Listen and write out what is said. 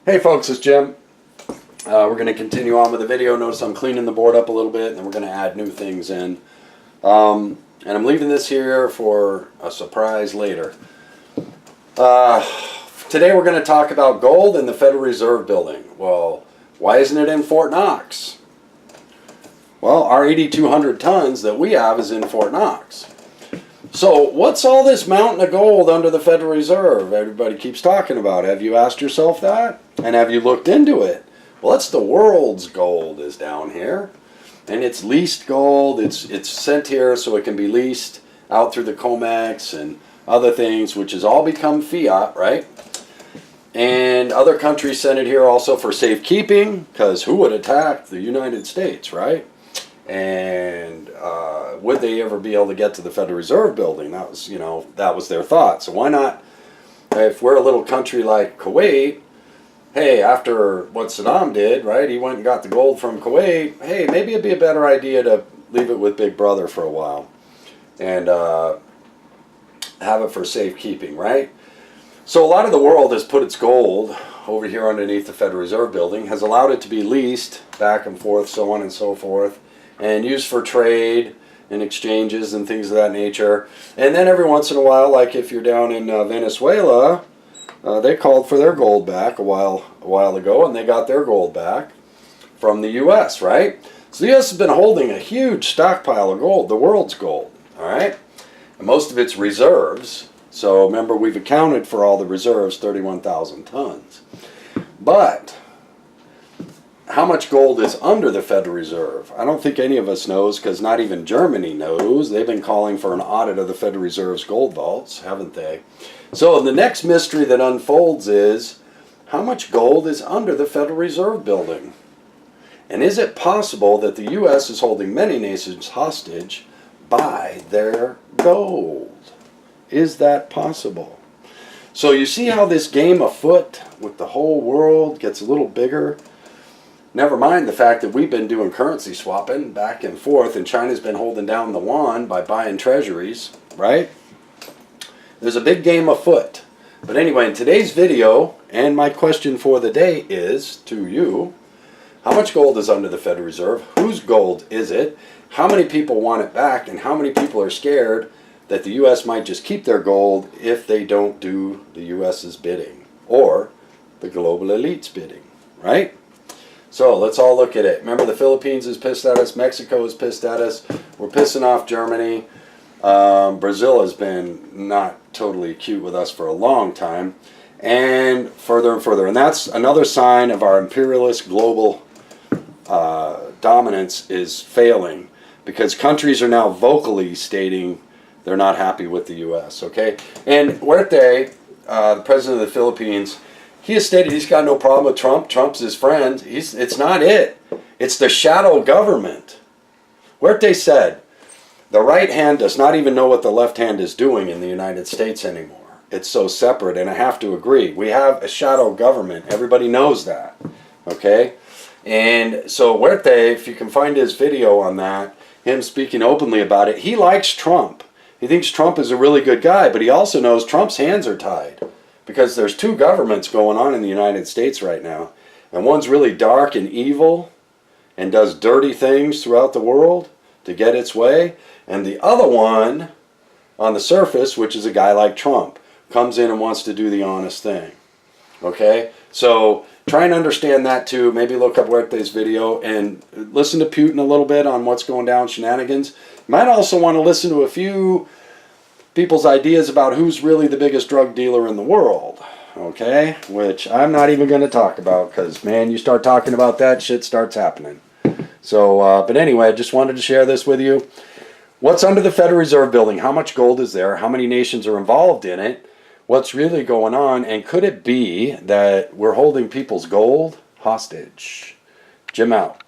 Hey folks, it's Jim. We're going to continue on with the video. Notice I'm cleaning the board up a little bit and then we're going to add new things in. And I'm leaving this here for a surprise later. Today we're going to talk about gold in the Federal Reserve Building. Well, why isn't it in Fort Knox? Well, our 8,200 tons that we have is in Fort Knox. So what's all this mountain of gold under the Federal Reserve everybody keeps talking about? Have you asked yourself that? And have you looked into it? Well, it's the world's gold is down here. And it's leased gold. It's sent here so it can be leased out through the COMEX and other things, which has all become fiat, right? And other countries send it here also for safekeeping, because who would attack the United States, right? And would they ever be able to get to the Federal Reserve Building? That was, that was their thought. So why not, if we're a little country like Kuwait, hey, after what Saddam did, right, he went and got the gold from Kuwait, hey, maybe it'd be a better idea to leave it with Big Brother for a while and have it for safekeeping, right? So a lot of the world has put its gold over here underneath the Federal Reserve Building, has allowed it to be leased back and forth, so on and so forth, and used for trade and exchanges and things of that nature. And then every once in a while, like if you're down in Venezuela, they called for their gold back a while ago, and they got their gold back from the U.S., right? So the U.S. has been holding a huge stockpile of gold, the world's gold, all right? And most of it's reserves. So remember, we've accounted for all the reserves, 31,000 tons. But how much gold is under the Federal Reserve? I don't think any of us knows, because not even Germany knows. They've been calling for an audit of the Federal Reserve's gold vaults, haven't they? So the next mystery that unfolds is, how much gold is under the Federal Reserve Building? And is it possible that the U.S. is holding many nations hostage by their gold? Is that possible? So you see how this game afoot with the whole world gets a little bigger? Never mind the fact that we've been doing currency swapping back and forth, and China's been holding down the yuan by buying treasuries, right? There's a big game afoot. But anyway, in today's video, and my question for the day is to you, how much gold is under the Federal Reserve? Whose gold is it? How many people want it back? And how many people are scared that the U.S. might just keep their gold if they don't do the U.S.'s bidding, or the global elite's bidding, right? So let's all look at it. Remember, the Philippines is pissed at us. Mexico is pissed at us. We're pissing off Germany. Brazil has been not totally cute with us for a long time. And further and further. And that's another sign of our imperialist global dominance is failing, because countries are now vocally stating they're not happy with the U.S., okay? And Huerte, the president of the Philippines, he has stated he's got no problem with Trump. Trump's his friend. It's not it. It's the shadow government. Huerte said, the right hand does not even know what the left hand is doing in the United States anymore. It's so separate, and I have to agree. We have a shadow government. Everybody knows that, okay? And so Huerte, if you can find his video on that, him speaking openly about it, he likes Trump. He thinks Trump is a really good guy, but he also knows Trump's hands are tied, because there's two governments going on in the United States right now. And one's really dark and evil and does dirty things throughout the world to get its way. And the other one, on the surface, which is a guy like Trump, comes in and wants to do the honest thing. Okay? So try and understand that too. Maybe look up Huerte's video and listen to Putin a little bit on what's going down, shenanigans. You might also want to listen to a few people's ideas about who's really the biggest drug dealer in the world, okay? Which I'm not even going to talk about, because, man, you start talking about that, shit starts happening. So, but anyway, I just wanted to share this with you. What's under the Federal Reserve Building? How much gold is there? How many nations are involved in it? What's really going on? And could it be that we're holding people's gold hostage? Jim out.